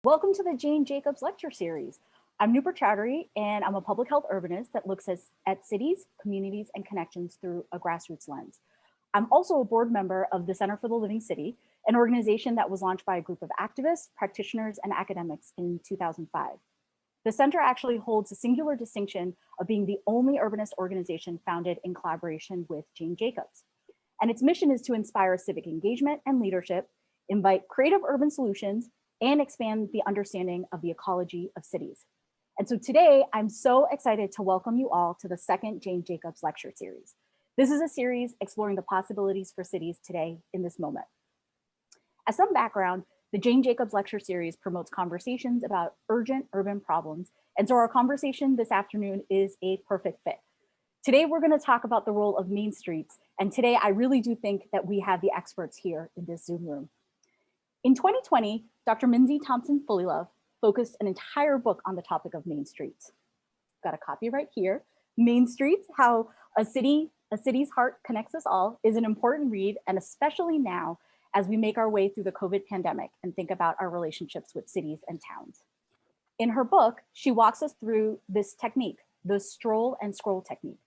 Welcome to the Jane Jacobs Lecture Series. I'm Nupur Chaudhury, and I'm a public health urbanist that looks at cities, communities, and connections through a grassroots lens. I'm also a board member of the Center for the Living City, an organization that was launched by a group of activists, practitioners, and academics in 2005. The center actually holds the singular distinction of being the only urbanist organization founded in collaboration with Jane Jacobs. And its mission is to inspire civic engagement and leadership, invite creative urban solutions, and expand the understanding of the ecology of cities. And so today, I'm so excited to welcome you all to the second Jane Jacobs Lecture Series. This is a series exploring the possibilities for cities today in this moment. As some background, the Jane Jacobs Lecture Series promotes conversations about urgent urban problems. And so our conversation this afternoon is a perfect fit. Today, we're going to talk about the role of main streets. And today, I really do think that we have the experts here in this Zoom room. In 2020, Dr. Mindy Thompson Fullilove focused an entire book on the topic of main streets. Got a copy right here. Main Streets, How a City's Heart Connects Us All is an important read, and especially now as we make our way through the COVID pandemic and think about our relationships with cities and towns. In her book, she walks us through this technique, the Stroll and Scroll technique.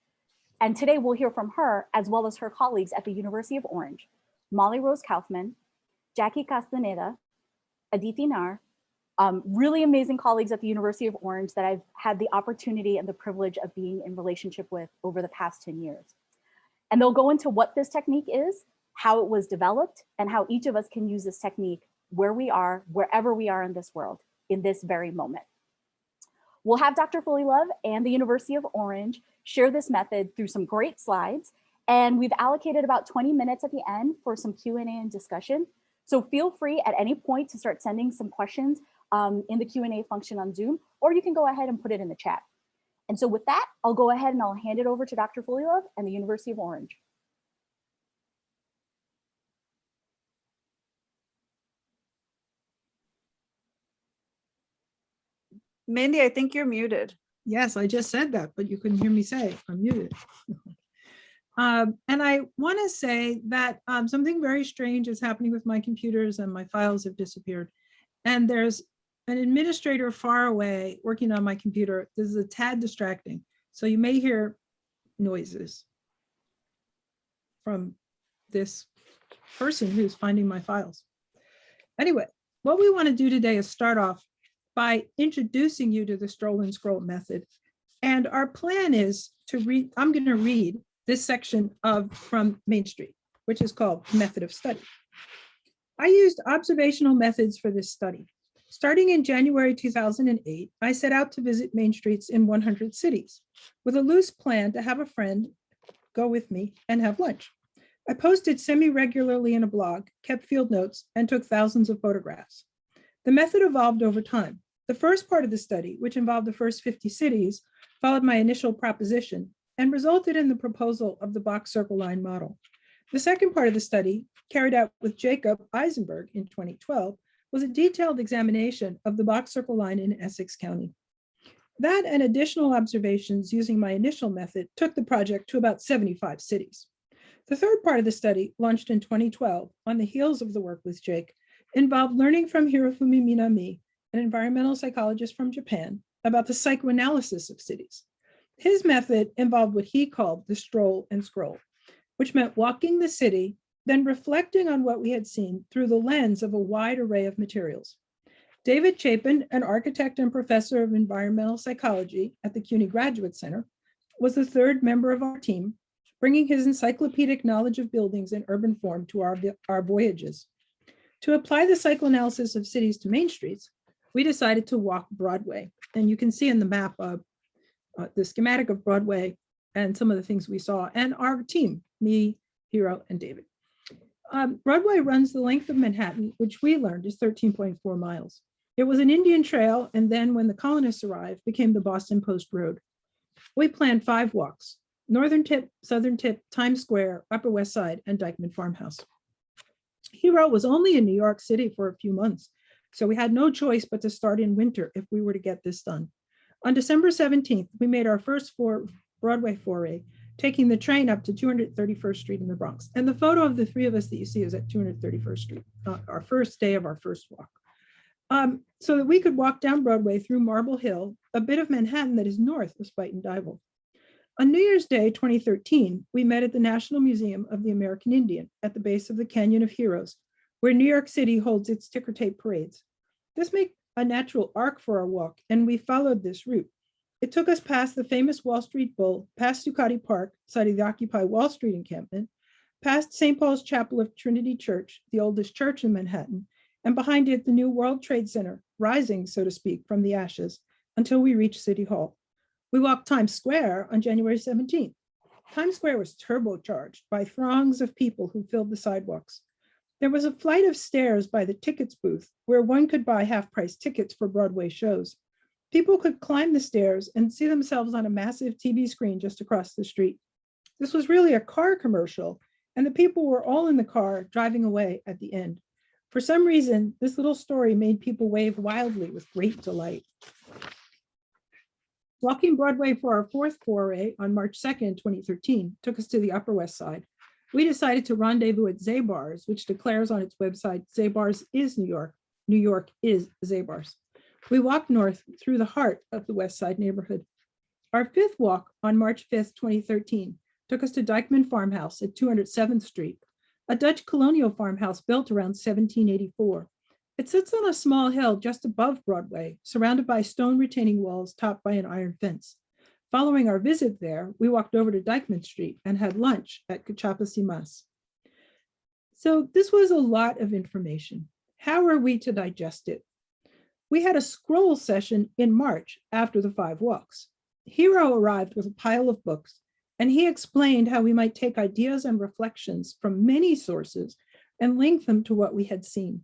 And today we'll hear from her as well as her colleagues at the University of Orange, Molly Rose Kaufman, Jackie Castaneda, Aditi Nair, really amazing colleagues at the University of Orange that I've had the opportunity and the privilege of being in relationship with over the past 10 years. And they'll go into what this technique is, how it was developed, and how each of us can use this technique where we are, wherever we are in this world, in this very moment. We'll have Dr. Fullilove and the University of Orange share this method through some great slides, and we've allocated about 20 minutes at the end for some Q&A and discussion. So feel free at any point to start sending some questions in the Q&A function on Zoom, or you can go ahead and put it in the chat. And so with that, I'll go ahead and I'll hand it over to Dr. Fullilove and the University of Orange. Mindy, I think you're muted. Yes, I just said that, but you couldn't hear me say I'm muted. And I want to say that something very strange is happening with my computers and my files have disappeared. And there's an administrator far away working on my computer. This is a tad distracting. So you may hear noises from this person who's finding my files. Anyway, what we want to do today is start off by introducing you to the Stroll and Scroll method. And our plan is to read, I'm going to read this section from Main Street, which is called Method of Study. I used observational methods for this study. Starting in January 2008, I set out to visit main streets in 100 cities with a loose plan to have a friend go with me and have lunch. I posted semi-regularly in a blog, kept field notes, and took thousands of photographs. The method evolved over time. The first part of the study, which involved the first 50 cities, followed my initial proposition and resulted in the proposal of the box circle line model. The second part of the study, carried out with Jacob Eisenberg in 2012, was a detailed examination of the box circle line in Essex County. That and additional observations using my initial method took the project to about 75 cities. The third part of the study, launched in 2012 on the heels of the work with Jake, involved learning from Hirofumi Minami, an environmental psychologist from Japan, about the psychoanalysis of cities. His method involved what he called the Stroll and Scroll, which meant walking the city, then reflecting on what we had seen through the lens of a wide array of materials. David Chapin, an architect and professor of environmental psychology at the CUNY Graduate Center, was the third member of our team, bringing his encyclopedic knowledge of buildings in urban form to our voyages. To apply the psychoanalysis of cities to main streets, we decided to walk Broadway. And you can see in the map the schematic of Broadway and some of the things we saw, and our team, me, Hiro, and David. Broadway runs the length of Manhattan, which we learned is 13.4 miles. It was an Indian trail, and then when the colonists arrived, became the Boston Post Road. We planned 5 walks: Northern Tip, Southern Tip, Times Square, Upper West Side, and Dyckman Farmhouse. Hiro was only in New York City for a few months, so we had no choice but to start in winter if we were to get this done. On December 17th, we made our first Broadway foray, taking the train up to 231st Street in the Bronx. And the photo of the 3 of us that you see is at 231st Street, our first day of our first walk. so that we could walk down Broadway through Marble Hill, a bit of Manhattan that is north of Spuyten Duyvil. On New Year's Day, 2013, we met at the National Museum of the American Indian at the base of the Canyon of Heroes, where New York City holds its ticker tape parades. This made a natural arc for our walk, and we followed this route. It took us past the famous Wall Street Bull, past Zuccotti Park, site of the Occupy Wall Street encampment, past St. Paul's Chapel of Trinity Church, the oldest church in Manhattan, and behind it, the new World Trade Center, rising, so to speak, from the ashes, until we reached City Hall. We walked Times Square on January 17th. Times Square was turbocharged by throngs of people who filled the sidewalks. There was a flight of stairs by the tickets booth where one could buy half-price tickets for Broadway shows. People could climb the stairs and see themselves on a massive TV screen just across the street. This was really a car commercial, and the people were all in the car driving away at the end. For some reason, this little story made people wave wildly with great delight. Walking Broadway for our fourth foray on March 2nd, 2013, took us to the Upper West Side. We decided to rendezvous at Zabar's, which declares on its website, Zabar's is New York. New York is Zabar's. We walked north through the heart of the West Side neighborhood. Our fifth walk on March 5th, 2013, took us to Dyckman Farmhouse at 207th Street, a Dutch colonial farmhouse built around 1784. It sits on a small hill just above Broadway, surrounded by stone retaining walls topped by an iron fence. Following our visit there, we walked over to Dyckman Street and had lunch at Cachapas y Mas. So this was a lot of information. How are we to digest it? We had a scroll session in March after the 5 walks. Hero arrived with a pile of books, and he explained how we might take ideas and reflections from many sources and link them to what we had seen.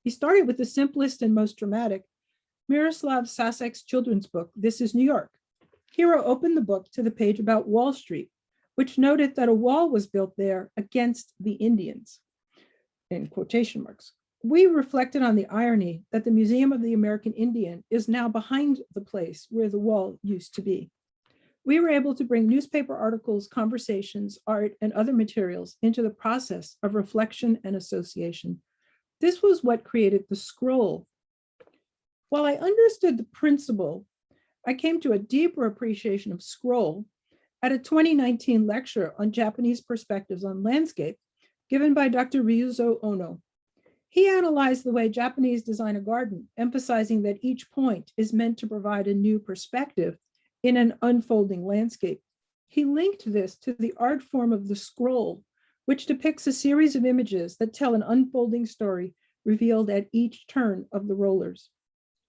He started with the simplest and most dramatic, Miroslav Sasak's children's book, This is New York. Hero opened the book to the page about Wall Street, which noted that a wall was built there against the Indians, in quotation marks. We reflected on the irony that the Museum of the American Indian is now behind the place where the wall used to be. We were able to bring newspaper articles, conversations, art, and other materials into the process of reflection and association. This was what created the scroll. While I understood the principle, I came to a deeper appreciation of scroll at a 2019 lecture on Japanese perspectives on landscape given by Dr. Ryuzo Ono. He analyzed the way Japanese design a garden, emphasizing that each point is meant to provide a new perspective in an unfolding landscape. He linked this to the art form of the scroll, which depicts a series of images that tell an unfolding story revealed at each turn of the rollers.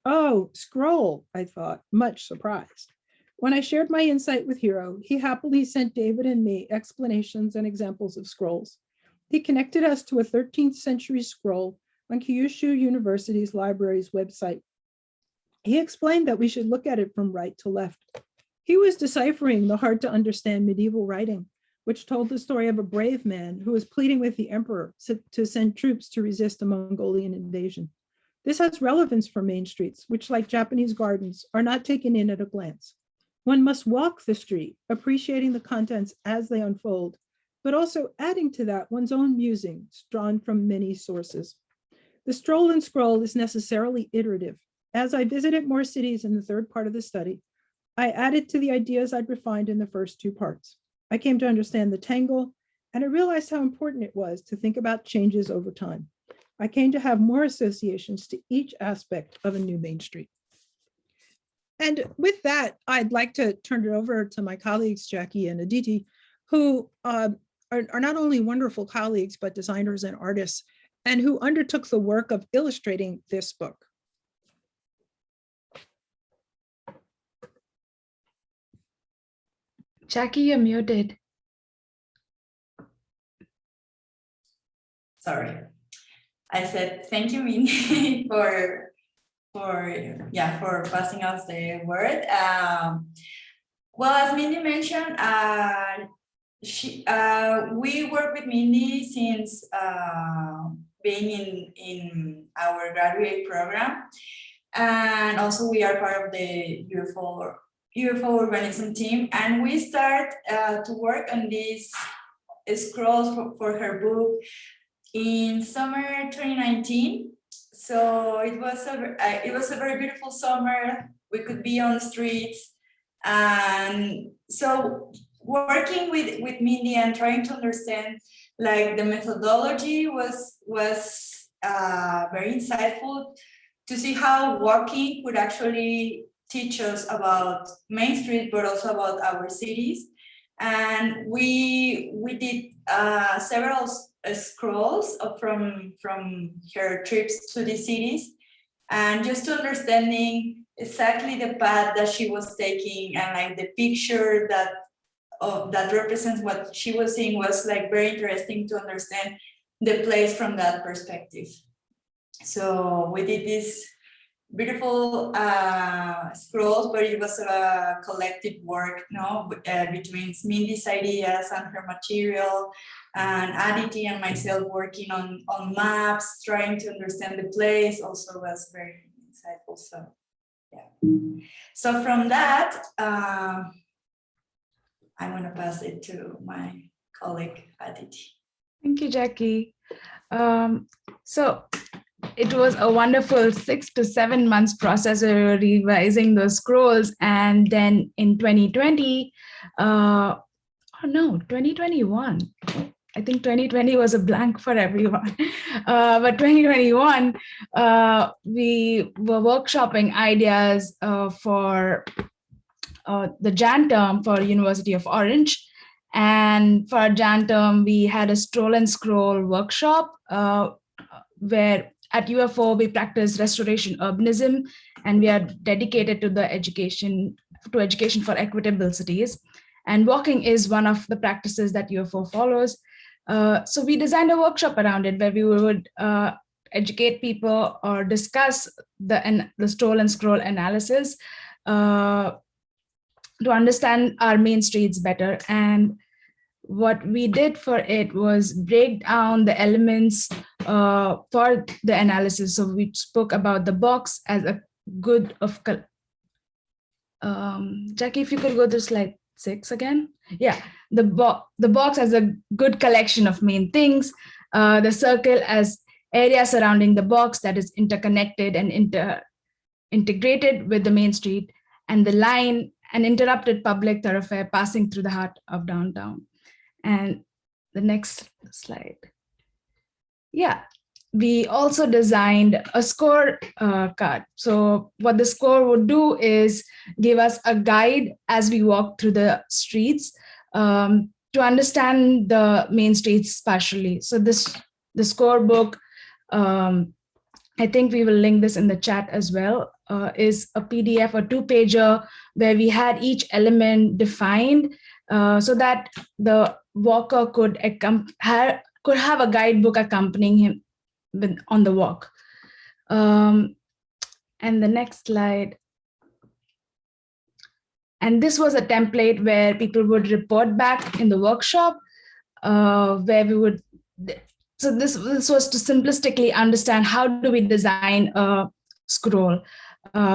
Oh, scroll, I thought, much surprised. When I shared my insight with Hero, he happily sent David and me explanations and examples of scrolls. He connected us to a 13th century scroll on Kyushu University's library's website. He explained that we should look at it from right to left. He was deciphering the hard to understand medieval writing, which told the story of a brave man who was pleading with the emperor to send troops to resist a Mongolian invasion. This has relevance for main streets, which, like Japanese gardens, are not taken in at a glance. One must walk the street, appreciating the contents as they unfold, but also adding to that one's own musings drawn from many sources. The Stroll and Scroll is necessarily iterative. As I visited more cities in the third part of the study, I added to the ideas I'd refined in the first 2 parts. I came to understand the tangle, and I realized how important it was to think about changes over time. I came to have more associations to each aspect of a new main street. And with that, I'd like to turn it over to my colleagues, Jackie and Aditi, who are not only wonderful colleagues, but designers and artists, and who undertook the work of illustrating this book. Jackie, you're muted. Sorry. I said, thank you, Mindy, for passing us the word. Well, as Mindy mentioned, we work with Mindy since being in our graduate program, and also we are part of the UFO urbanism team, and we start to work on these scrolls for her book in summer 2019. So it was a very beautiful summer. We could be on the streets, and so working with Mindy and trying to understand like the methodology was very insightful to see how walking could actually teach us about Main Street, but also about our cities. And we did several scrolls from her trips to the cities, and just to understanding exactly the path that she was taking, and like the picture that represents what she was seeing was like very interesting to understand the place from that perspective. So we did this beautiful scrolls, but it was a collective work, between Mindy's ideas and her material, and Aditi and myself working on maps, trying to understand the place, also was very insightful. So yeah. So from that, I'm going to pass it to my colleague Aditi. Thank you, Jackie. So it was a wonderful 6 to 7 months process of revising those scrolls. And then in 2020, 2021. I think 2020 was a blank for everyone. But 2021, we were workshopping ideas for the Jan term for University of Orange. And for our Jan term, we had a Stroll and Scroll workshop where at UFO, we practice restoration urbanism, and we are dedicated to the education for equitable cities. And walking is one of the practices that UFO follows. So we designed a workshop around it where we would educate people or discuss the Stroll and Scroll analysis to understand our main streets better. And what we did for it was break down the elements for the analysis. So we spoke about the box as a good of, Jackie, if you could go to slide 6 again. Yeah, the box as a good collection of main things, the circle as area surrounding the box that is interconnected and integrated with the main street, and the line, an interrupted public thoroughfare passing through the heart of downtown. And the next slide. Yeah, we also designed a score card. So what the score would do is give us a guide as we walk through the streets to understand the main streets spatially. So the Scorebook, I think we will link this in the chat as well, is a PDF or 2-pager where we had each element defined so that the walker could have a guidebook accompanying him on the walk. And the next slide. And this was a template where people would report back in the workshop, where we would. So this was to simplistically understand how do we design a scroll.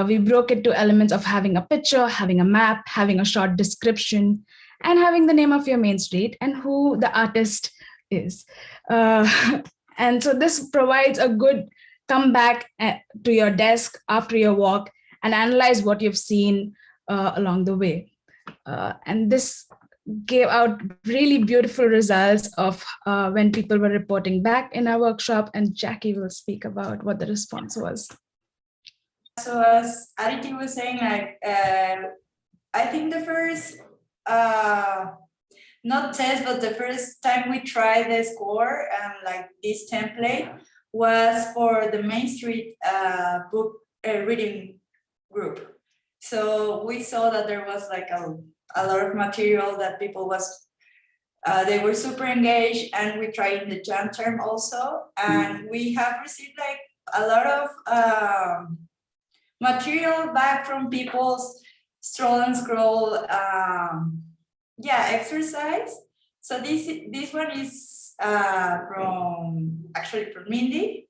We broke it to elements of having a picture, having a map, having a short description, and having the name of your main street and who the artist is. And so this provides a good comeback to your desk after your walk and analyze what you've seen along the way. And this gave out really beautiful results of when people were reporting back in our workshop, and Jackie will speak about what the response was. So as Aditi was saying, like I think the first, not test, but the first time we tried the score and like this template was for the Main Street book reading group. So we saw that there was like a lot of material that people they were super engaged, and we tried in the Jan term also, and we have received like a lot of material back from people's Stroll and Scroll exercise. So this one is from Mindy,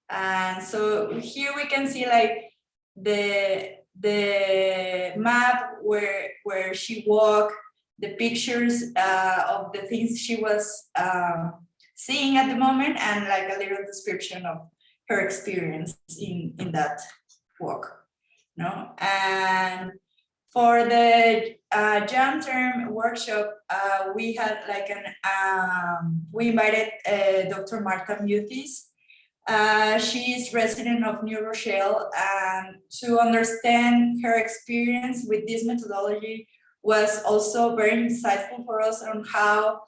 and so here we can see like the map where she walked, the pictures of the things she was seeing at the moment, and like a little description of her experience in that walk, no? And for the Jam Term workshop, we had like we invited Dr. Marta Mutis. She is resident of New Rochelle, and to understand her experience with this methodology was also very insightful for us on how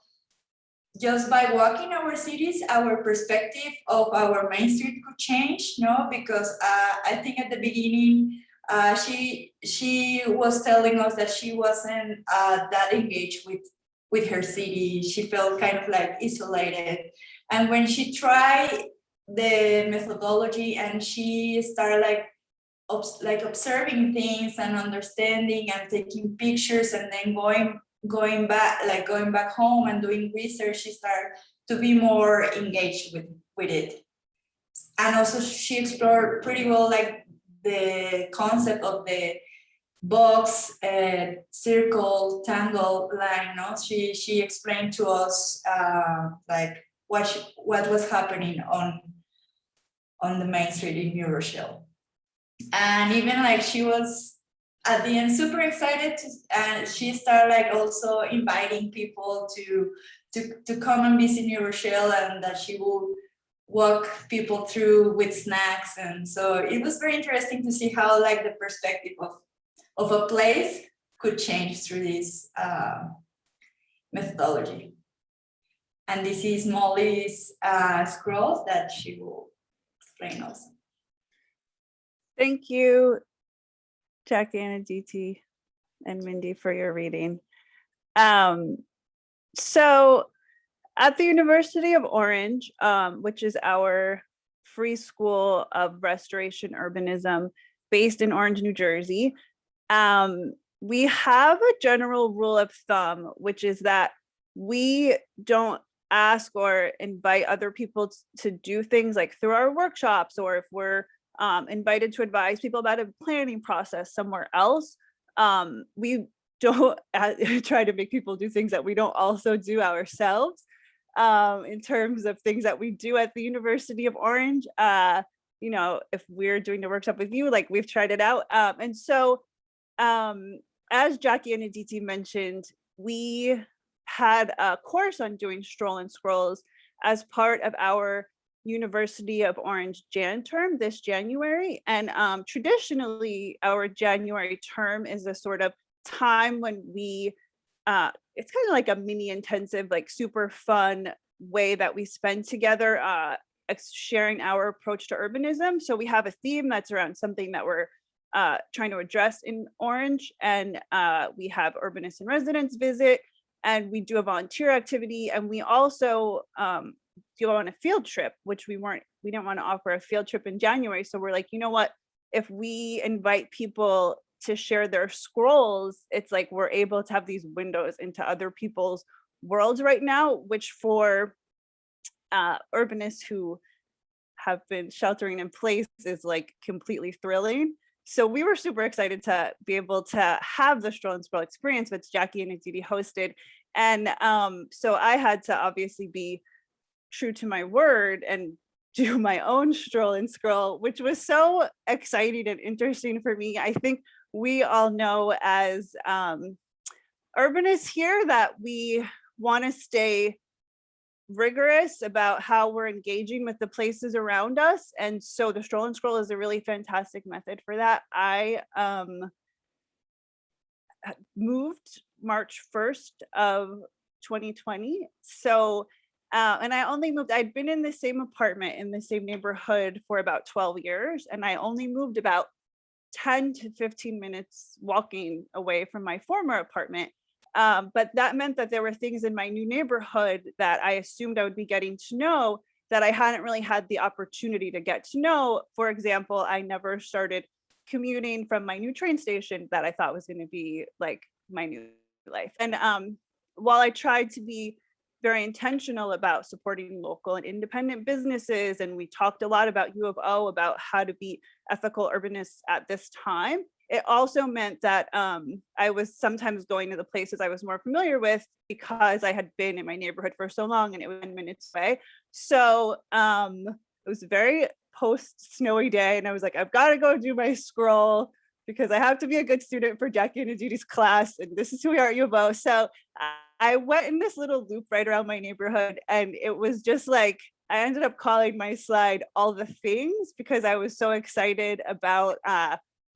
just by walking our cities, our perspective of our main street could change, no? Because I think at the beginning, she was telling us that she wasn't that engaged with her city. She felt kind of like isolated. And when she tried the methodology and she started like observing things and understanding and taking pictures and then going back home and doing research, she started to be more engaged with it. And also she explored pretty well like the concept of the box, circle, tangle line, no? She explained to us like what was happening on the main street in New Rochelle. And even like she was at the end super excited and she started like also inviting people to come and visit New Rochelle, and that she will walk people through with snacks. And so it was very interesting to see how like the perspective of a place could change through this methodology. And this is Molly's scrolls that she will explain also. Thank you, Jackie and Aditi and Mindy, for your reading. So at the University of Orange, which is our free school of restoration urbanism based in Orange, New Jersey, we have a general rule of thumb, which is that we don't ask or invite other people to do things like through our workshops, or if we're invited to advise people about a planning process somewhere else. We don't try to make people do things that we don't also do ourselves. In terms of things that we do at the University of Orange, you know, if we're doing the workshop with you, like we've tried it out. And so as Jackie and Aditi mentioned, we had a course on doing Stroll and Scrolls as part of our University of Orange Jan term this January. And traditionally, our January term is a sort of time when we, it's kind of like a mini intensive, like super fun way that we spend together sharing our approach to urbanism. So we have a theme that's around something that we're trying to address in Orange, and we have urbanists in residence visit, and we do a volunteer activity, and we also go on a field trip, which we didn't want to offer a field trip in January. So we're like, you know what, if we invite people to share their scrolls, it's like we're able to have these windows into other people's worlds right now, which for urbanists who have been sheltering in place is like completely thrilling. So we were super excited to be able to have the Stroll and Scroll experience, which Jackie and Aditi hosted. And so I had to obviously be true to my word and do my own Stroll and Scroll, which was so exciting and interesting for me. I think we all know as urbanists here that we want to stay rigorous about how we're engaging with the places around us. And so the Stroll and Scroll is a really fantastic method for that. I moved March 1st of 2020. So, and I only moved, I'd been in the same apartment in the same neighborhood for about 12 years. And I only moved about 10 to 15 minutes walking away from my former apartment. But that meant that there were things in my new neighborhood that I assumed I would be getting to know that I hadn't really had the opportunity to get to know. For example, I never started commuting from my new train station that I thought was going to be like my new life. And while I tried to be very intentional about supporting local and independent businesses, and we talked a lot about U of O, about how to be ethical urbanists at this time, it also meant that I was sometimes going to the places I was more familiar with because I had been in my neighborhood for so long and it was 10 minutes away. So it was very post snowy day, and I was like, I've got to go do my scroll because I have to be a good student for Jacqueline and Aditi's class, and this is who we are at U of O. So I went in this little loop right around my neighborhood, and it was just like, I ended up calling my slide All the Things because I was so excited about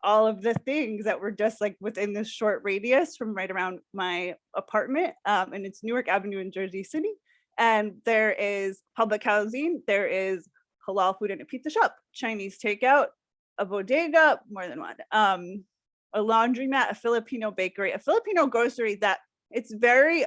all of the things that were just like within this short radius from right around my apartment. And it's Newark Avenue in Jersey City. And there is public housing, there is halal food and a pizza shop, Chinese takeout, a bodega, more than one, a laundromat, a Filipino bakery, a Filipino grocery that it's very,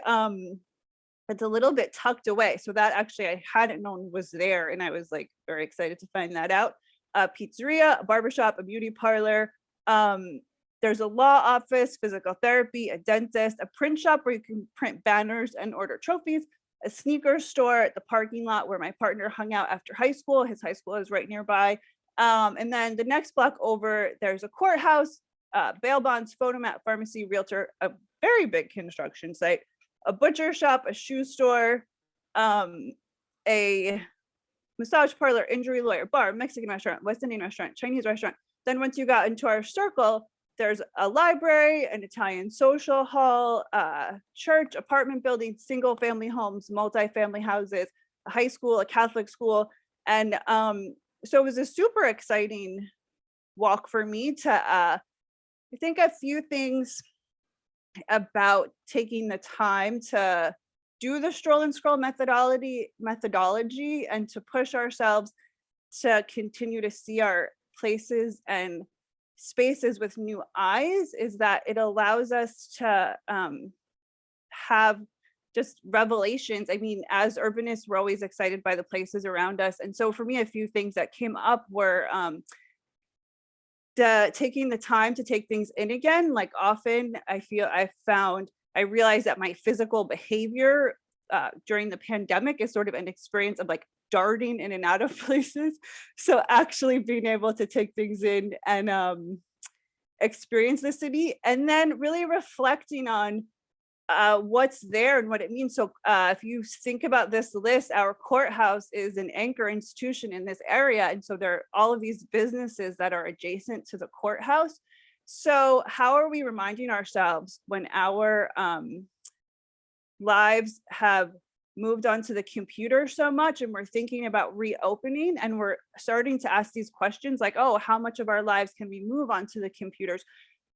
it's a little bit tucked away. So that actually I hadn't known was there. And I was like very excited to find that out. A pizzeria, a barbershop, a beauty parlor. There's a law office, physical therapy, a dentist, a print shop where you can print banners and order trophies, a sneaker store at the parking lot where my partner hung out after high school. His high school is right nearby. And then the next block over, there's a courthouse, bail bonds, photomat, pharmacy, realtor, a very big construction site, a butcher shop, a shoe store, a massage parlor, injury lawyer, bar, Mexican restaurant, West Indian restaurant, Chinese restaurant. Then once you got into our circle, there's a library, an Italian social hall, church, apartment buildings, single family homes, multi-family houses, a high school, a Catholic school. And so it was a super exciting walk for me to, I think a few things about taking the time to do the Stroll and Scroll methodology and to push ourselves to continue to see our places and spaces with new eyes is that it allows us to have just revelations. I mean, as urbanists, we're always excited by the places around us. And so for me, a few things that came up were taking the time to take things in again. Like often I realized that my physical behavior during the pandemic is sort of an experience of like darting in and out of places. So actually being able to take things in and experience the city, and then really reflecting on what's there and what it means. So if you think about this list, our courthouse is an anchor institution in this area. And so there are all of these businesses that are adjacent to the courthouse. So how are we reminding ourselves when our lives have moved onto the computer so much and we're thinking about reopening and we're starting to ask these questions like, oh, how much of our lives can we move onto the computers?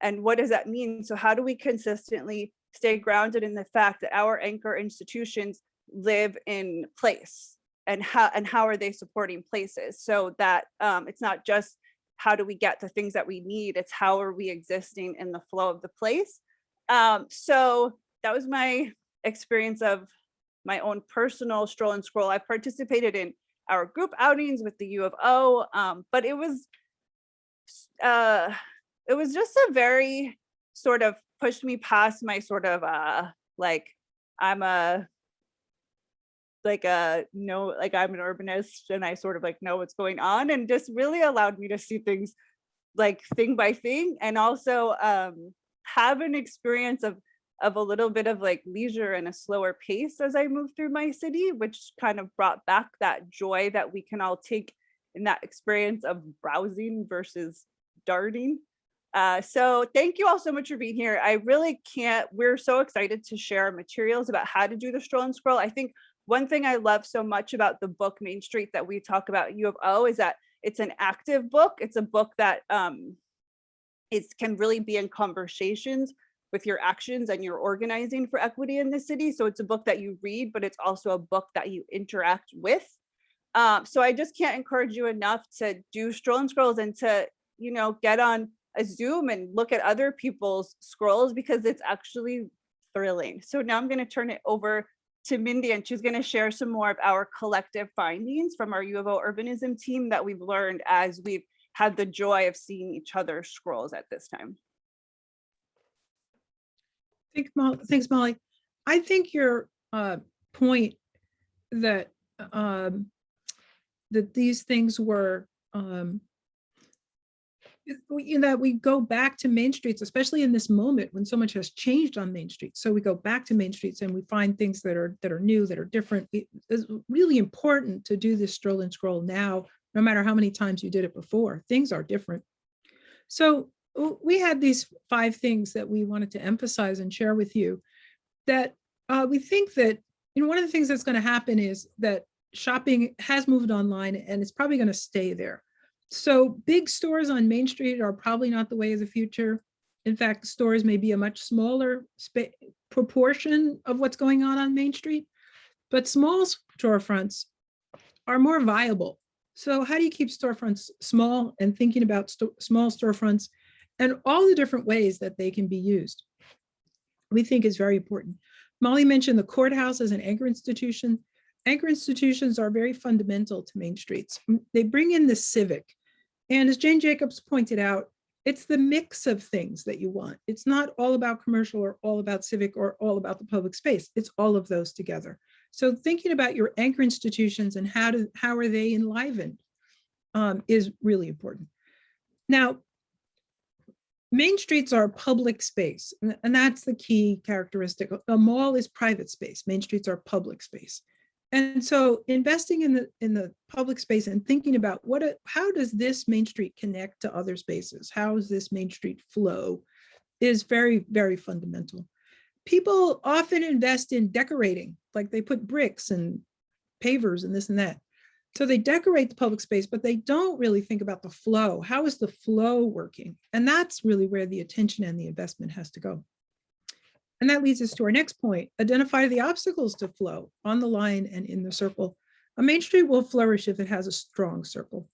And what does that mean? So how do we consistently stay grounded in the fact that our anchor institutions live in place, and how are they supporting places, so that it's not just how do we get the things that we need, it's how are we existing in the flow of the place. So that was my experience of my own personal Stroll and Scroll. I've participated in our group outings with the U of O, but it was just a very sort of pushed me past my sort of like I'm an urbanist and I sort of like know what's going on, and just really allowed me to see things like thing by thing, and also have an experience of a little bit of like leisure and a slower pace as I moved through my city, which kind of brought back that joy that we can all take in that experience of browsing versus darting. So thank you all so much for being here. We're so excited to share materials about how to do the Stroll and Scroll. I think one thing I love so much about the book Main Street that we talk about at U of O is that it's an active book. It's a book that can really be in conversations with your actions and your organizing for equity in the city. So it's a book that you read, but it's also a book that you interact with. So I just can't encourage you enough to do Stroll and Scrolls and to, get on a Zoom and look at other people's scrolls, because it's actually thrilling. So now I'm going to turn it over to Mindy, and she's going to share some more of our collective findings from our U of O urbanism team that we've learned as we've had the joy of seeing each other's scrolls at this time. Thanks, Molly. I think your point that that these things were that we go back to Main Streets, especially in this moment when so much has changed on Main Street. So we go back to Main Streets and we find things that are new, that are different. It's really important to do this Stroll and Scroll now, no matter how many times you did it before. Things are different. So we had these 5 things that we wanted to emphasize and share with you that we think that, one of the things that's going to happen is that shopping has moved online and it's probably going to stay there. So big stores on Main Street are probably not the way of the future. In fact, stores may be a much smaller proportion of what's going on Main Street, but small storefronts are more viable. So how do you keep storefronts small, and thinking about small storefronts and all the different ways that they can be used, we think is very important. Molly mentioned the courthouse as an anchor institution. Anchor institutions are very fundamental to Main Streets. They bring in the civic. And as Jane Jacobs pointed out, it's the mix of things that you want. It's not all about commercial or all about civic or all about the public space. It's all of those together. So thinking about your anchor institutions and how are they enlivened is really important. Now, Main Streets are public space, and that's the key characteristic. A mall is private space. Main Streets are public space. And so investing in the public space and thinking about how does this Main Street connect to other spaces? How does this Main Street flow is very, very fundamental. People often invest in decorating, like they put bricks and pavers and this and that. So they decorate the public space, but they don't really think about the flow. How is the flow working? And that's really where the attention and the investment has to go. And that leads us to our next point: identify the obstacles to flow on the line and in the circle. A Main Street will flourish if it has a strong circle.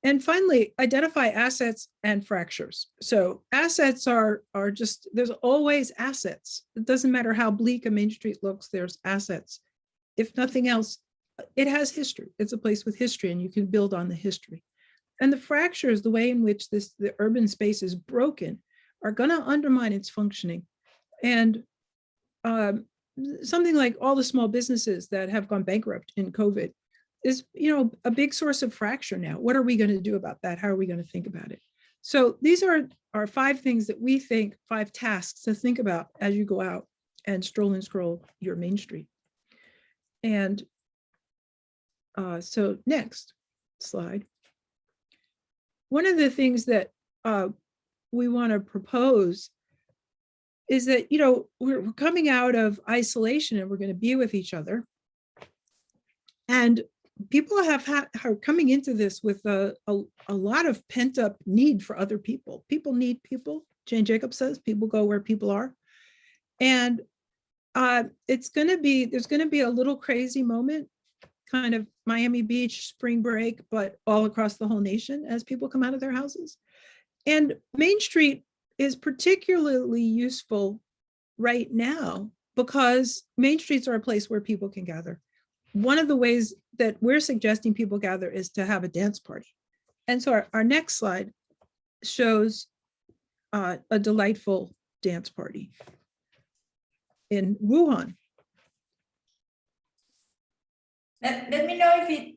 And finally, identify assets and fractures. So assets are just, there's always assets. It doesn't matter how bleak a Main Street looks, there's assets. If nothing else, it has history. It's a place with history, and you can build on the history. And the fractures, the way in which the urban space is broken, are going to undermine its functioning. And something like all the small businesses that have gone bankrupt in COVID is, a big source of fracture now. What are we going to do about that? How are we going to think about it? So these are 5 things that we think, 5 tasks to think about as you go out and stroll and scroll your Main Street. And so next slide. One of the things that we want to propose is that, we're coming out of isolation and we're going to be with each other. And people are coming into this with a lot of pent up need for other people. People need people. Jane Jacobs says people go where people are. And there's going to be a little crazy moment, kind of Miami Beach spring break, but all across the whole nation as people come out of their houses. And Main Street is particularly useful right now because Main Streets are a place where people can gather. One of the ways that we're suggesting people gather is to have a dance party. And so our next slide shows a delightful dance party in Wuhan. Let me know if it.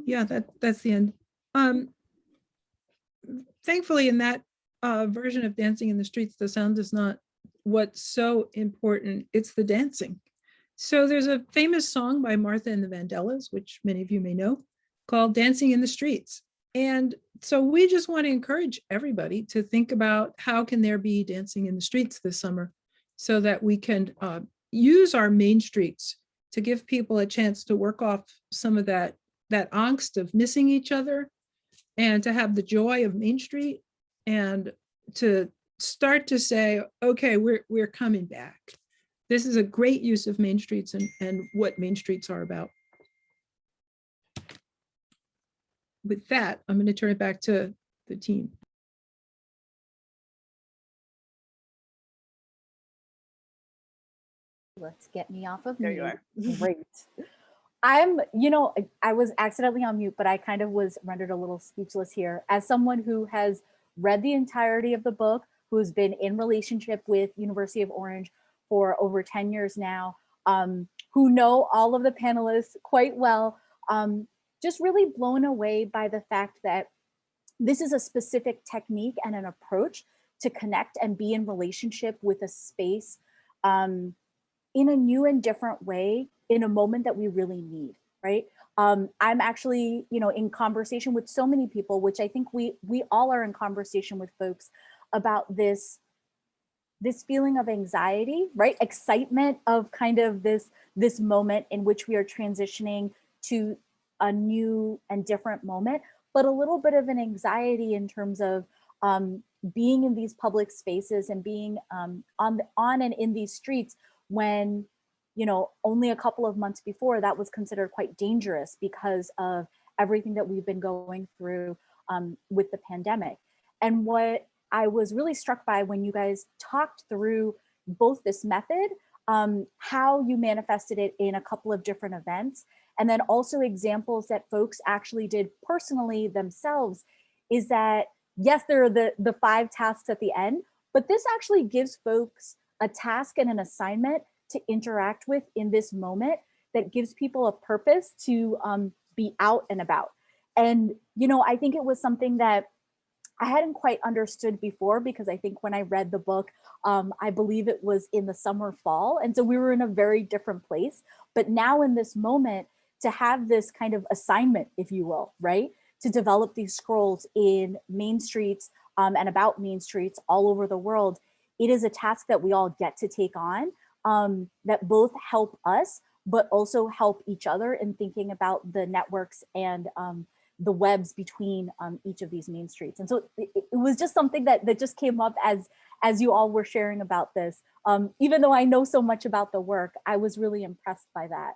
Yeah, that's the end. Thankfully, in that version of Dancing in the Streets, the sound is not what's so important, it's the dancing. So there's a famous song by Martha and the Vandellas, which many of you may know, called Dancing in the Streets. And so we just want to encourage everybody to think about how can there be dancing in the streets this summer so that we can use our main streets to give people a chance to work off some of that angst of missing each other and to have the joy of Main Street and to start to say, okay, we're coming back. This is a great use of Main Streets and what Main Streets are about. With that, I'm going to turn it back to the team. Let's get me off of There you mute. are. Great. I was accidentally on mute, but I kind of was rendered a little speechless here. As someone who has read the entirety of the book, who's been in relationship with University of Orange for over 10 years now, who know all of the panelists quite well, just really blown away by the fact that this is a specific technique and an approach to connect and be in relationship with a space in a new and different way in a moment that we really need, right? I'm actually, in conversation with so many people, which I think we all are in conversation with folks about this feeling of anxiety, right? Excitement of kind of this moment in which we are transitioning to a new and different moment, but a little bit of an anxiety in terms of being in these public spaces and being on and in these streets when, only a couple of months before that was considered quite dangerous because of everything that we've been going through with the pandemic. And what I was really struck by when you guys talked through both this method, how you manifested it in a couple of different events, and then also examples that folks actually did personally themselves, is that yes, there are the 5 tasks at the end, but this actually gives folks a task and an assignment to interact with in this moment that gives people a purpose to be out and about. And, I think it was something that I hadn't quite understood before, because I think when I read the book, I believe it was in the summer, fall. And so we were in a very different place. But now in this moment, to have this kind of assignment, if you will, right? To develop these scrolls in main streets and about main streets all over the world, it is a task that we all get to take on, that both help us, but also help each other in thinking about the networks and the webs between each of these main streets. And so it was just something that just came up as you all were sharing about this. Even though I know so much about the work, I was really impressed by that.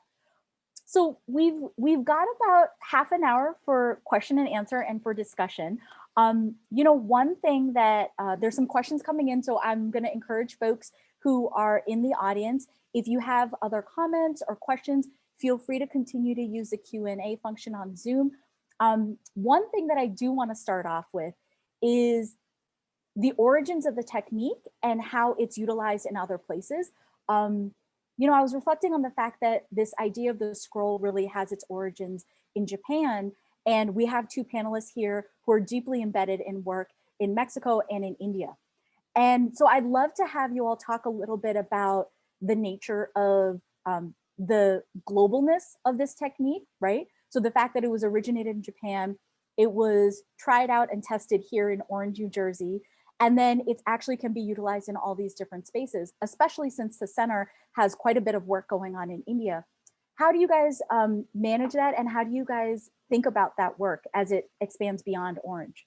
So we've got about half an hour for question and answer and for discussion. One thing that there's some questions coming in, so I'm going to encourage folks who are in the audience, if you have other comments or questions, feel free to continue to use the Q&A function on Zoom. One thing that I do want to start off with is the origins of the technique and how it's utilized in other places. I was reflecting on the fact that this idea of the scroll really has its origins in Japan, and we have 2 panelists here who are deeply embedded in work in Mexico and in India. And so I'd love to have you all talk a little bit about the nature of the globalness of this technique, right? So the fact that it was originated in Japan, it was tried out and tested here in Orange, New Jersey, and then it actually can be utilized in all these different spaces, especially since the center has quite a bit of work going on in India. How do you guys manage that, and how do you guys think about that work as it expands beyond Orange?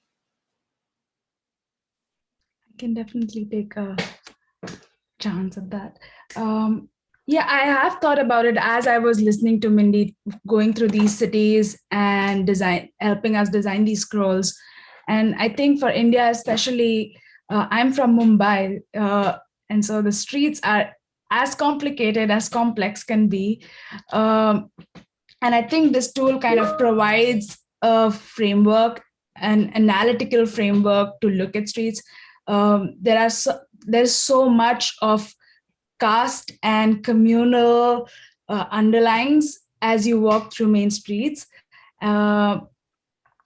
I can definitely take a chance at that. Yeah, I have thought about it as I was listening to Mindy going through these cities and helping us design these scrolls. And I think for India, especially, I'm from Mumbai, and so the streets are as complicated as complex can be. And I think this tool kind of provides a framework, an analytical framework to look at streets. There's so much of caste and communal underlines as you walk through main streets.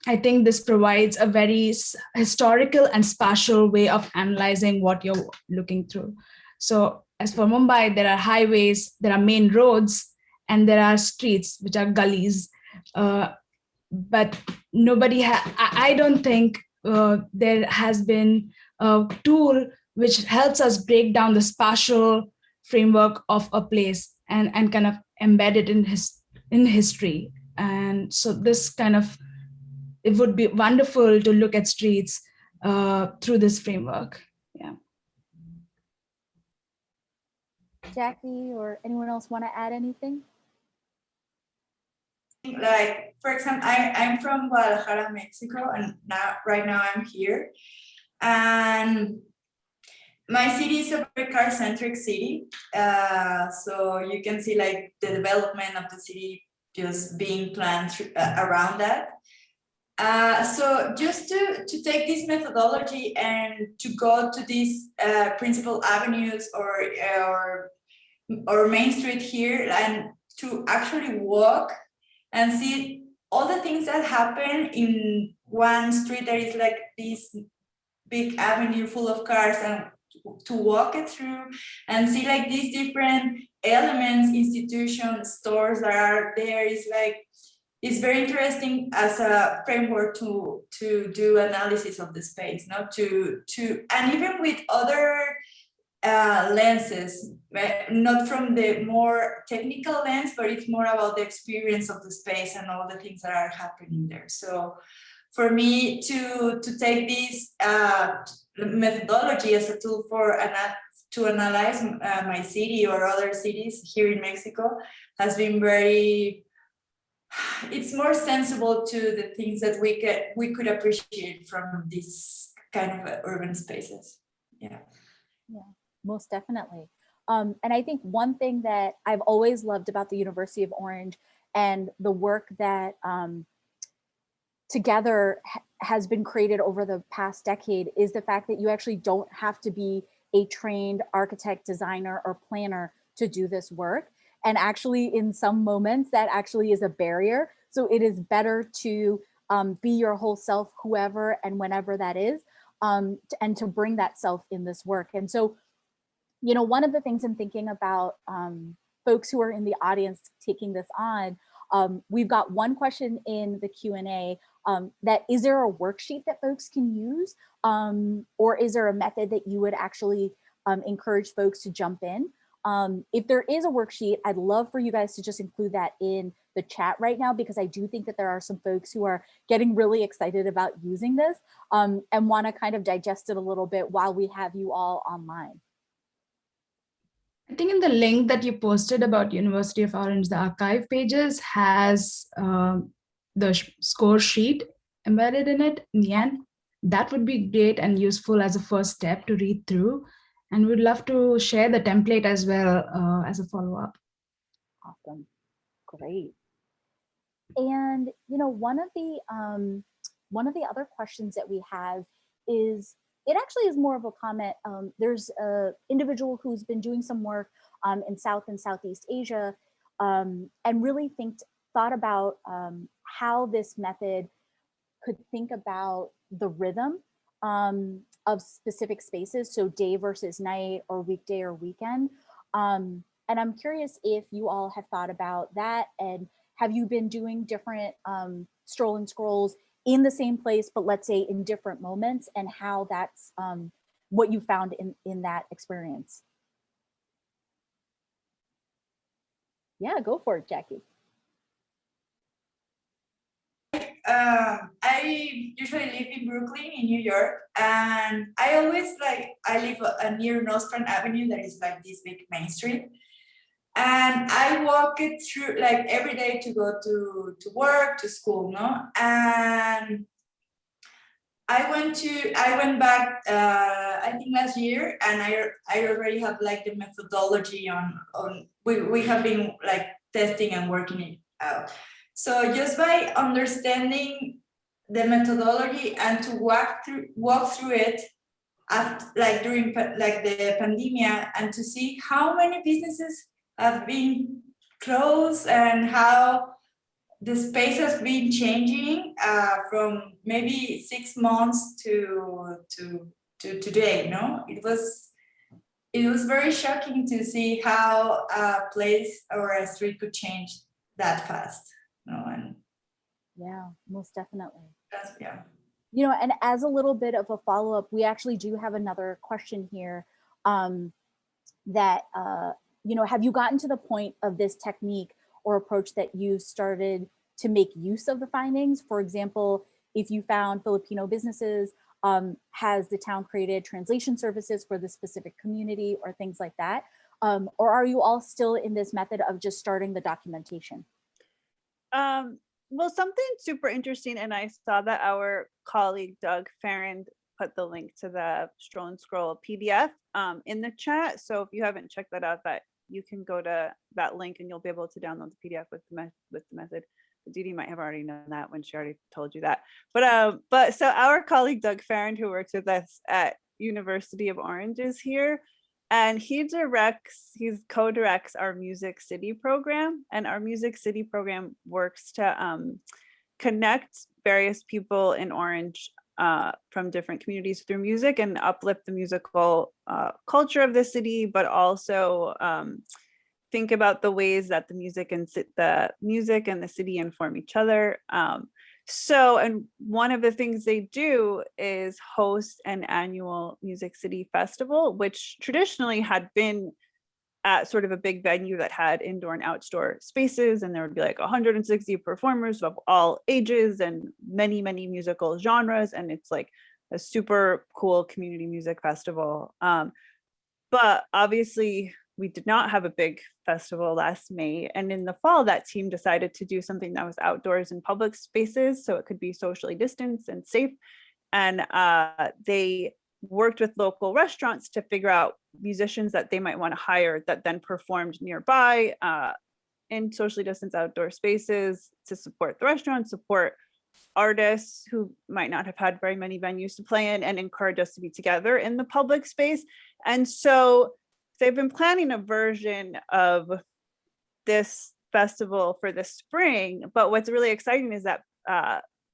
I think this provides a very historical and spatial way of analyzing what you're looking through. So as for Mumbai, there are highways, there are main roads, and there are streets, which are gullies. But I don't think there has been a tool which helps us break down the spatial framework of a place and kind of embed it in history. And so it would be wonderful to look at streets through this framework. Yeah. Jackie or anyone else want to add anything? Like for example, I'm from Guadalajara, Mexico, and right now I'm here. And my city is a very car-centric city. So you can see like the development of the city just being planned around that. So just to take this methodology and to go to these principal avenues or Main Street here and to actually walk and see all the things that happen in one street that is like this big avenue full of cars, and to walk it through and see like these different elements, institutions, stores that are there is like, it's very interesting as a framework to do analysis of the space, no? And even with other lenses, not from the more technical lens, but it's more about the experience of the space and all the things that are happening there. So for me to take this methodology as a tool to analyze my city or other cities here in Mexico has been very, it's more sensible to the things that we could appreciate from this kind of urban spaces. Yeah. Most definitely. And I think one thing that I've always loved about the University of Orange and the work that together has been created over the past decade is the fact that you actually don't have to be a trained architect, designer, or planner to do this work. And actually in some moments that actually is a barrier. So it is better to be your whole self, whoever and whenever that is, and to bring that self in this work. And so, you know, one of the things I'm thinking about folks who are in the audience taking this on, we've got one question in the Q&A that is there a worksheet that folks can use, or is there a method that you would actually encourage folks to jump in? If there is a worksheet, I'd love for you guys to just include that in the chat right now, because I do think that there are some folks who are getting really excited about using this and want to kind of digest it a little bit while we have you all online. I think in the link that you posted about University of Orange, the archive pages has the score sheet embedded in it in the end. That would be great and useful as a first step to read through. And we'd love to share the template as well as a follow-up. Awesome, great. And you know, one of the other questions that we have is, it actually is more of a comment. There's an individual who's been doing some work in South and Southeast Asia and really thought about how this method could think about the rhythm of specific spaces, so day versus night or weekday or weekend. And I'm curious if you all have thought about that, and have you been doing different stroll and scrolls in the same place, but let's say in different moments, and how that's what you found in that experience? Yeah, go for it, Jackie. I usually live in Brooklyn, in New York, and I always I live near Nostrand Avenue, that is like this big main street. And I walk it through like every day to go to work, to school, no? And I went back, I think last year, and I already have like the methodology on we have been like testing and working it out. So just by understanding the methodology and to walk through it, after, like during like the pandemic, and to see how many businesses have been closed and how the space has been changing from maybe 6 months to today. No, it was very shocking to see how a place or a street could change that fast. No, and yeah, most definitely. Yeah. You know, and as a little bit of a follow-up, we actually do have another question here that you know, have you gotten to the point of this technique or approach that you started to make use of the findings? For example, if you found Filipino businesses, has the town created translation services for the specific community or things like that? Or are you all still in this method of just starting the documentation? well, something super interesting, and I saw that our colleague Doug Farrand put the link to the Stroll and Scroll PDF in the chat. So if you haven't checked that out, that you can go to that link and you'll be able to download the PDF with the method. Aditi might have already known that when she already told you that. But so our colleague Doug Farrand, who works with us at University of Orange, is here. And he co-directs our Music City program. And our Music City program works to connect various people in Orange from different communities through music and uplift the musical culture of the city, but also think about the ways that the music and the city inform each other. And one of the things they do is host an annual Music City Festival, which traditionally had been at sort of a big venue that had indoor and outdoor spaces, and there would be like 160 performers of all ages and many, many musical genres, and it's like a super cool community music festival. But obviously, we did not have a big festival last May. And in the fall, that team decided to do something that was outdoors in public spaces, so it could be socially distanced and safe. And they worked with local restaurants to figure out musicians that they might want to hire that then performed nearby in socially distanced outdoor spaces to support the restaurant, support artists who might not have had very many venues to play in, and encourage us to be together in the public space. And so they've been planning a version of this festival for the spring, but what's really exciting is that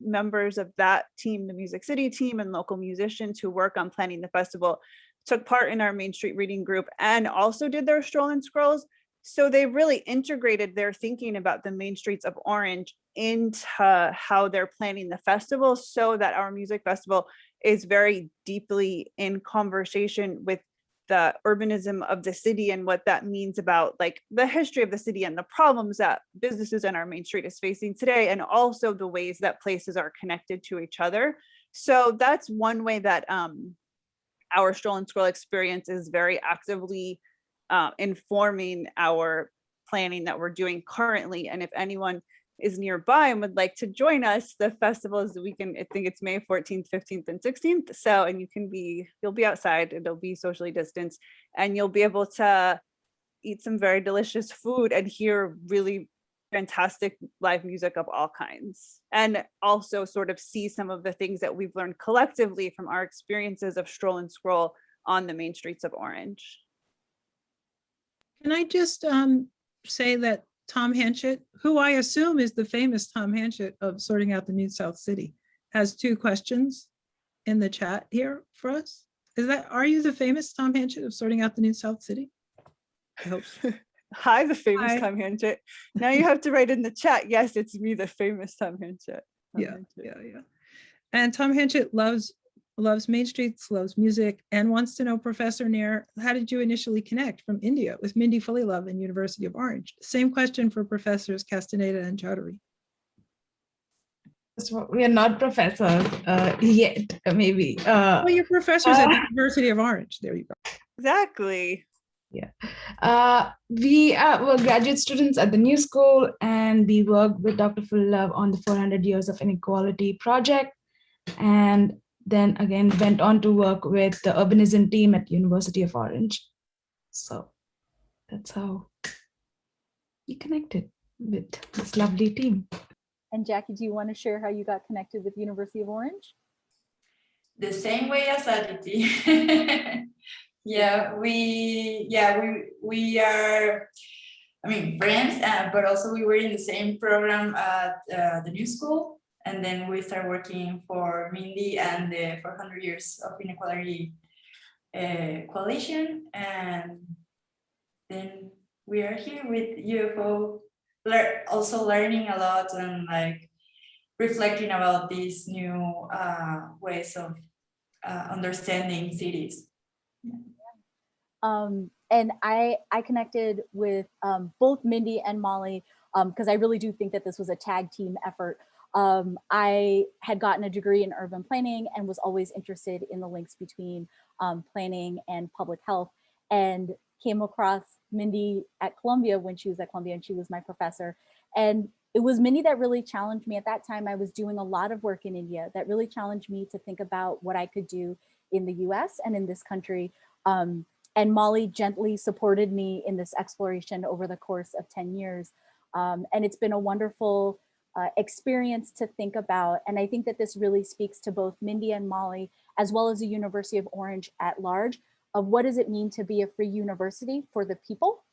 members of that team, the Music City team, and local musicians who work on planning the festival took part in our Main Street reading group and also did their Stroll and Scrolls. So they really integrated their thinking about the main streets of Orange into how they're planning the festival, so that our music festival is very deeply in conversation with the urbanism of the city and what that means about like the history of the city and the problems that businesses in our main street is facing today, and also the ways that places are connected to each other. So that's one way that our Stroll and Scroll experience is very actively informing our planning that we're doing currently. And if anyone is nearby and would like to join us, the festival is the weekend, I think it's May 14th, 15th, and 16th. So, and you'll be outside, it'll be socially distanced, and you'll be able to eat some very delicious food and hear really fantastic live music of all kinds. And also sort of see some of the things that we've learned collectively from our experiences of Stroll and Scroll on the main streets of Orange. Can I just say that Tom Hanchett, who I assume is the famous Tom Hanchett of Sorting Out the New South City, has 2 questions in the chat here for us. Are you the famous Tom Hanchett of Sorting Out the New South City? I hope so. Hi, the famous Hi. Tom Hanchett. Now you have to write in the chat, yes, it's me, the famous Tom Hanchett. Yeah. And Tom Hanchett loves Main Streets, loves music, and wants to know, Professor Nair, how did you initially connect from India with Mindy Fullilove and University of Orange? Same question for Professors Castaneda and Chaudhury. So we are not professors yet, maybe. Well, you're professors at the University of Orange. There you go. Exactly. Yeah. We were graduate students at the New School, and we worked with Dr. Fullilove on the 400 Years of Inequality project. And then again went on to work with the urbanism team at University of Orange. So that's how we connected with this lovely team. And Jackie, do you want to share how you got connected with University of Orange? The same way as Aditi. we are, friends, but also we were in the same program at the New School. And then we started working for Mindy and the 400 Years of Inequality Coalition. And then we are here with UFO, also learning a lot and like reflecting about these new ways of understanding cities. And I connected with both Mindy and Molly because I really do think that this was a tag team effort. I had gotten a degree in urban planning and was always interested in the links between planning and public health, and came across Mindy at Columbia when she was at Columbia, and she was my professor. And it was Mindy that really challenged me. At that time, I was doing a lot of work in India that really challenged me to think about what I could do in the US and in this country. And Molly gently supported me in this exploration over the course of 10 years. And it's been a wonderful experience to think about. And I think that this really speaks to both Mindy and Molly, as well as the University of Orange at large, of what does it mean to be a free university for the people?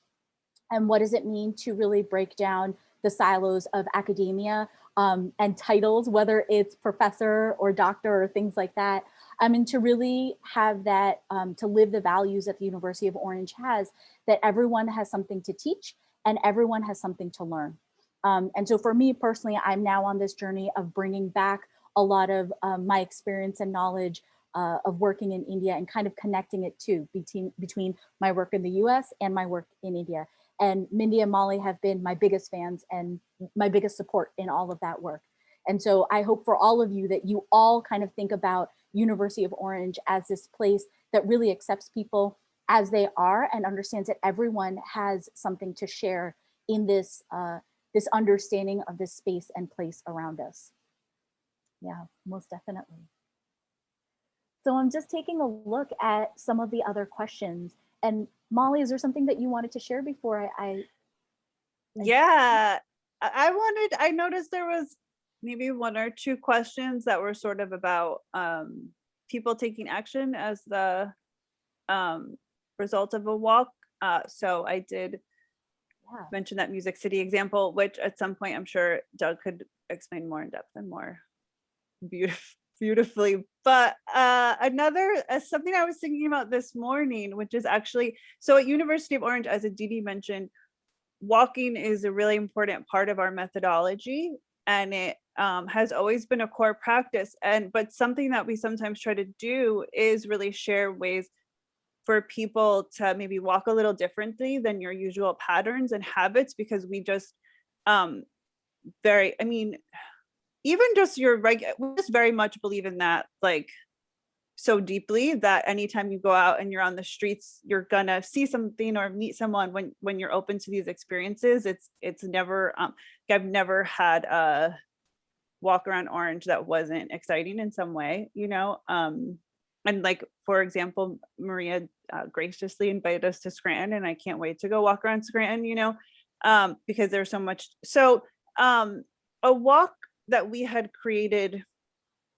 And what does it mean to really break down the silos of academia and titles, whether it's professor or doctor or things like that. I mean, to really have that, to live the values that the University of Orange has, that everyone has something to teach and everyone has something to learn. And so for me personally, I'm now on this journey of bringing back a lot of my experience and knowledge of working in India and kind of connecting it too between my work in the US and my work in India. And Mindy and Molly have been my biggest fans and my biggest support in all of that work. And so I hope for all of you that you all kind of think about University of Orange as this place that really accepts people as they are and understands that everyone has something to share in this, this understanding of this space and place around us. Yeah, most definitely. So I'm just taking a look at some of the other questions. And Molly, is there something that you wanted to share before Yeah, I noticed there was maybe one or two questions that were sort of about people taking action as the result of a walk. So I did mention that Music City example, which at some point I'm sure Doug could explain more in depth and more beautifully. But another something I was thinking about this morning, which is actually, so at University of Orange, as Aditi mentioned, walking is a really important part of our methodology, and it has always been a core practice. But something that we sometimes try to do is really share ways for people to maybe walk a little differently than your usual patterns and habits, because we just even just we just very much believe in that, like, so deeply, that anytime you go out and you're on the streets, you're gonna see something or meet someone when you're open to these experiences. It's never I've never had a walk around Orange that wasn't exciting in some way, you know. And like, for example, Maria graciously invited us to Scranton, and I can't wait to go walk around Scranton, you know, because there's so much. So a walk that we had created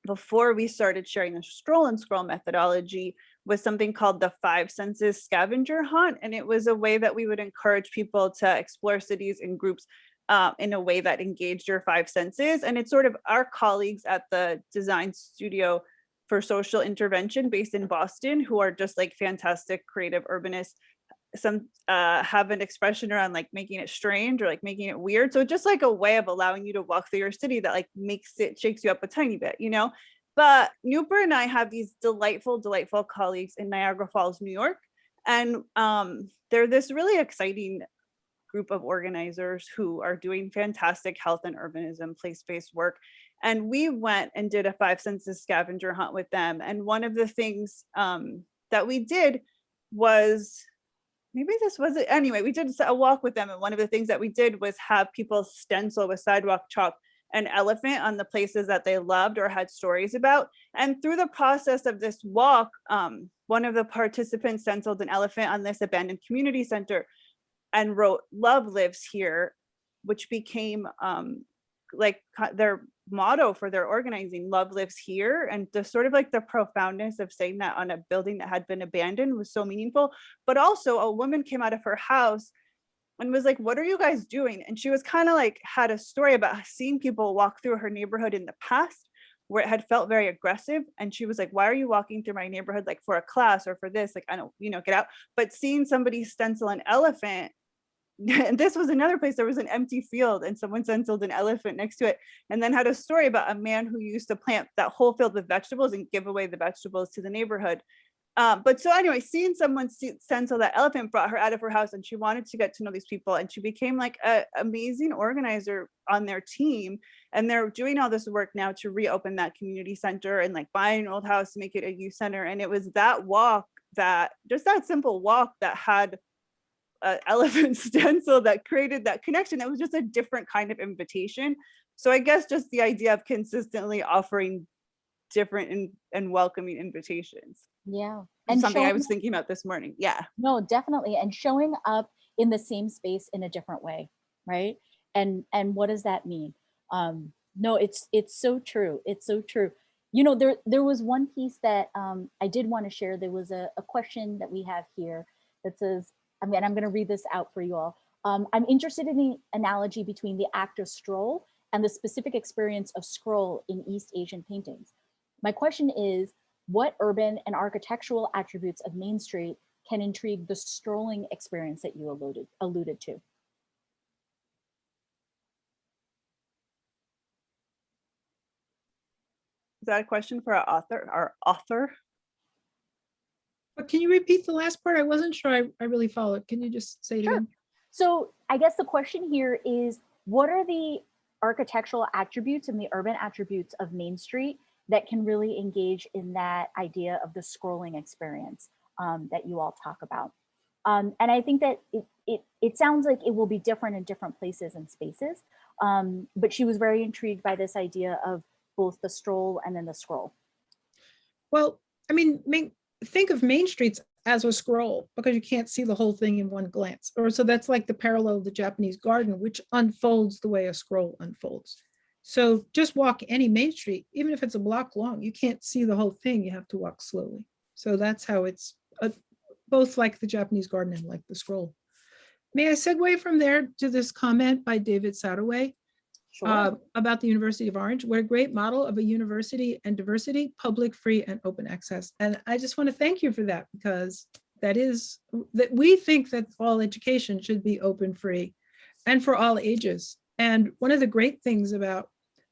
before we started sharing the Stroll and Scroll methodology was something called the 5 Senses Scavenger Hunt. And it was a way that we would encourage people to explore cities in groups in a way that engaged your 5 senses. And it's sort of our colleagues at the Design Studio for Social Intervention based in Boston, who are just like fantastic creative urbanists. Some have an expression around like making it strange or like making it weird. So just like a way of allowing you to walk through your city that like shakes you up a tiny bit, you know. But Nupur and I have these delightful colleagues in Niagara Falls, New York. And they're this really exciting group of organizers who are doing fantastic health and urbanism, place-based work. And we went and did a 5 senses scavenger hunt with them. And one of the things that we did was, maybe this was it. Anyway, we did a walk with them. And one of the things that we did was have people stencil with sidewalk chalk an elephant on the places that they loved or had stories about. And through the process of this walk, one of the participants stenciled an elephant on this abandoned community center and wrote "Love lives here," which became like their motto for their organizing. Love lives here. And the sort of like the profoundness of saying that on a building that had been abandoned was so meaningful. But also a woman came out of her house and was like, "What are you guys doing?" And she was kind of like, had a story about seeing people walk through her neighborhood in the past where it had felt very aggressive. And she was like, "Why are you walking through my neighborhood like for a class or for this? Like, I don't, you know, get out." But seeing somebody stencil an elephant, and this was another place, there was an empty field and someone stenciled an elephant next to it, and then had a story about a man who used to plant that whole field with vegetables and give away the vegetables to the neighborhood. But so anyway, seeing someone stencil that elephant brought her out of her house, and she wanted to get to know these people, and she became like an amazing organizer on their team. And they're doing all this work now to reopen that community center and like buy an old house, make it a youth center. And it was that walk, that just that simple walk, that had elephant stencil that created that connection. That was just a different kind of invitation. So I guess just the idea of consistently offering different and welcoming invitations. Yeah. And something I showing- was thinking about this morning. Yeah. No, definitely. And showing up in the same space in a different way, right? And what does that mean? No, it's so true. It's so true. You know, there was one piece that I did want to share. There was a question that we have here that says, I'm going to read this out for you all. I'm interested in the analogy between the act of stroll and the specific experience of scroll in East Asian paintings. My question is, what urban and architectural attributes of Main Street can intrigue the strolling experience that you alluded to? Is that a question for our author? But can you repeat the last part? I wasn't sure I really followed. Can you just say it Sure. again? So I guess the question here is, what are the architectural attributes and the urban attributes of Main Street that can really engage in that idea of the scrolling experience that you all talk about? And I think that it sounds like it will be different in different places and spaces, but she was very intrigued by this idea of both the stroll and then the scroll. Well, I mean, think of Main Streets as a scroll because you can't see the whole thing in one glance. Or so that's like the parallel of the Japanese garden, which unfolds the way a scroll unfolds. So just walk any Main Street, even if it's a block long, you can't see the whole thing. You have to walk slowly. So that's how it's both like the Japanese garden and like the scroll. May I segue from there to this comment by David Sadoway? Sure. About the University of Orange. What a great model of a university and diversity, public, free, and open access. And I just want to thank you for that, because that we think that all education should be open, free, and for all ages. And one of the great things about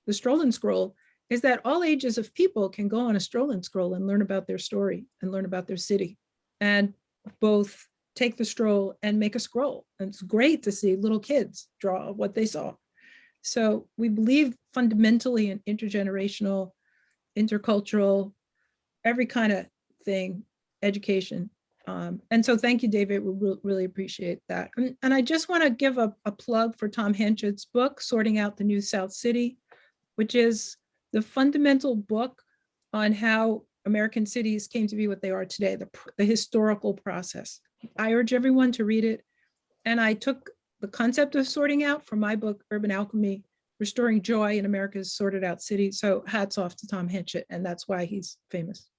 the Stroll and Scroll is that all ages of people can go on a Stroll and Scroll and learn about their story and learn about their city, and both take the stroll and make a scroll. And it's great to see little kids draw what they saw. So we believe fundamentally in intergenerational, intercultural, every kind of thing, education. And so thank you, David. We really appreciate that. And I just want to give a plug for Tom Henchett's book, Sorting Out the New South City, which is the fundamental book on how American cities came to be what they are today, the historical process. I urge everyone to read it. And I took the concept of sorting out from my book, Urban Alchemy, Restoring Joy in America's Sorted Out City. So hats off to Tom Henchett, and that's why he's famous.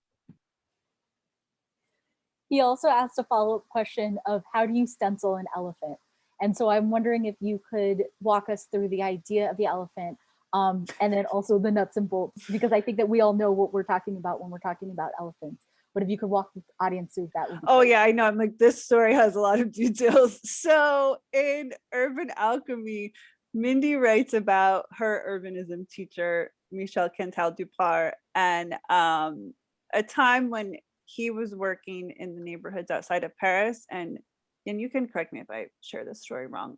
He also asked a follow-up question of how do you stencil an elephant? And so I'm wondering if you could walk us through the idea of the elephant and then also the nuts and bolts, because I think that we all know what we're talking about when we're talking about elephants. But if you could walk the audience through that. Would be Oh great. yeah, I know. I'm like, this story has a lot of details. So in Urban Alchemy, Mindy writes about her urbanism teacher, Michel Quental-Dupart, and a time when he was working in the neighborhoods outside of Paris. And you can correct me if I share this story wrong.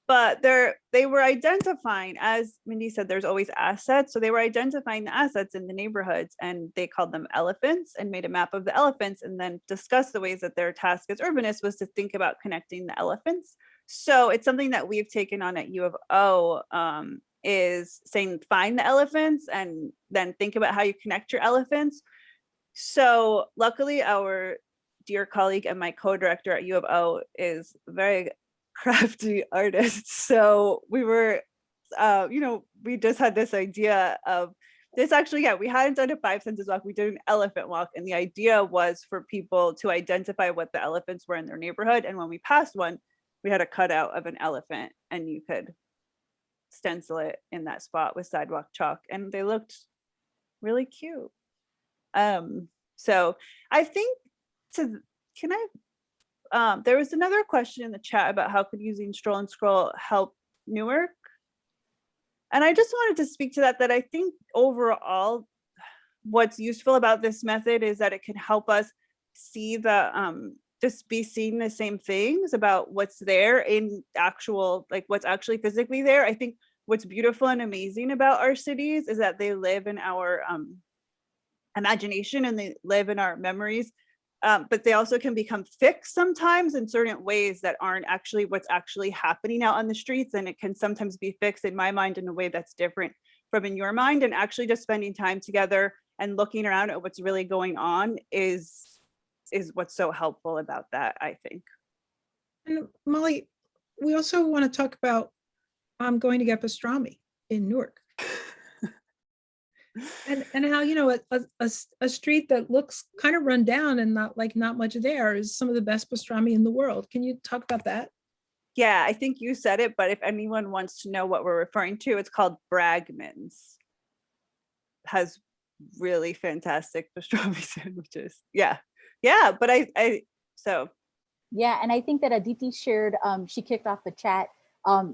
But they were identifying, as Mindy said, there's always assets. So they were identifying the assets in the neighborhoods, and they called them elephants and made a map of the elephants, and then discussed the ways that their task as urbanists was to think about connecting the elephants. So it's something that we've taken on at U of O, is saying, find the elephants and then think about how you connect your elephants. So luckily, our dear colleague and my co-director at U of O is very crafty artist. So we were, we just had this idea of this actually, we hadn't done a 5 senses walk, we did an elephant walk. And the idea was for people to identify what the elephants were in their neighborhood. And when we passed one, we had a cutout of an elephant and you could stencil it in that spot with sidewalk chalk, and they looked really cute. So I think there was another question in the chat about how could using Stroll and Scroll help Newark? And I just wanted to speak to that I think overall, what's useful about this method is that it can help us see just be seeing the same things about what's there in actual, like what's actually physically there. I think what's beautiful and amazing about our cities is that they live in our imagination and they live in our memories. but they also can become fixed sometimes in certain ways that aren't actually what's actually happening out on the streets. And it can sometimes be fixed in my mind in a way that's different from in your mind. And actually just spending time together and looking around at what's really going on is what's so helpful about that, I think. And Molly, we also want to talk about going to get pastrami in Newark. And how, you know, a street that looks kind of run down and not much there is some of the best pastrami in the world. Can you talk about that? Yeah, I think you said it, but if anyone wants to know what we're referring to, it's called Bragman's. Has really fantastic pastrami sandwiches. Yeah, but Yeah, and I think that Aditi shared, she kicked off the chat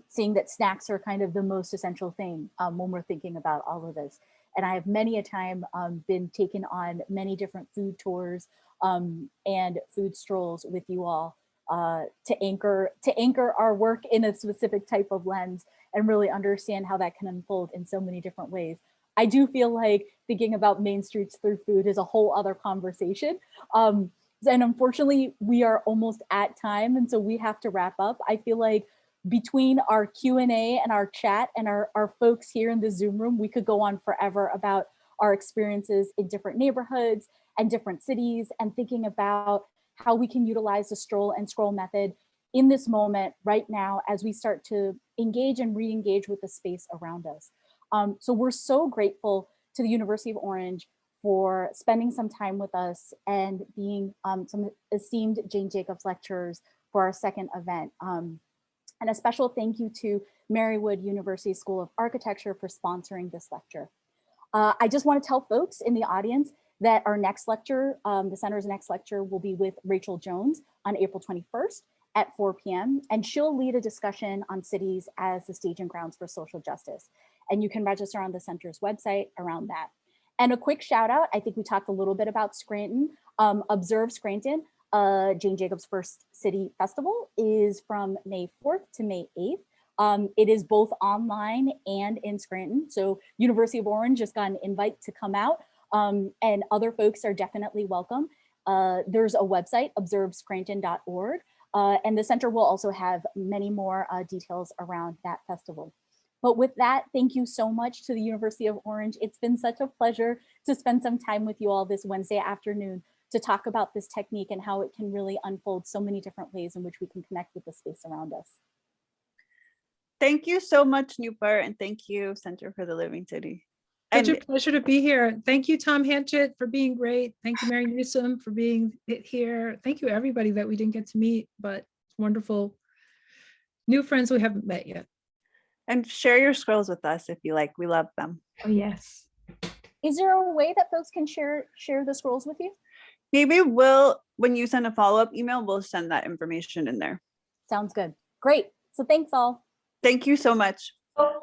saying that snacks are kind of the most essential thing when we're thinking about all of this. And I have many a time been taken on many different food tours and food strolls with you all to anchor our work in a specific type of lens and really understand how that can unfold in so many different ways. I do feel like thinking about Main Streets through food is a whole other conversation. And unfortunately, we are almost at time, and so we have to wrap up. I feel like between our Q&A and our chat and our folks here in the Zoom room, we could go on forever about our experiences in different neighborhoods and different cities and thinking about how we can utilize the stroll and scroll method in this moment right now as we start to engage and re-engage with the space around us. So we're so grateful to the University of Orange for spending some time with us and being some esteemed Jane Jacobs lecturers for our second event. And a special thank you to Marywood University School of Architecture for sponsoring this lecture. I just want to tell folks in the audience that our next lecture, the center's next lecture, will be with Rachel Jones on April 21st at 4 p.m. And she'll lead a discussion on cities as the staging grounds for social justice. And you can register on the center's website around that. And a quick shout out, I think we talked a little bit about Scranton. Observe Scranton, Jane Jacobs First City Festival is from May 4th to May 8th. It is both online and in Scranton. So University of Orange just got an invite to come out and other folks are definitely welcome. There's a website, observescranton.org, and the center will also have many more details around that festival. But with that, thank you so much to the University of Orange. It's been such a pleasure to spend some time with you all this Wednesday afternoon to talk about this technique and how it can really unfold so many different ways in which we can connect with the space around us. Thank you so much, Nupur, and thank you, Center for the Living City. Such a pleasure to be here. Thank you, Tom Hanchett, for being great. Thank you, Mary Newsom, for being here. Thank you, everybody that we didn't get to meet, but it's wonderful. New friends we haven't met yet. And share your scrolls with us if you like. We love them. Oh, yes. Is there a way that folks can share the scrolls with you? Maybe when you send a follow-up email, we'll send that information in there. Sounds good. Great. So thanks all. Thank you so much. Oh.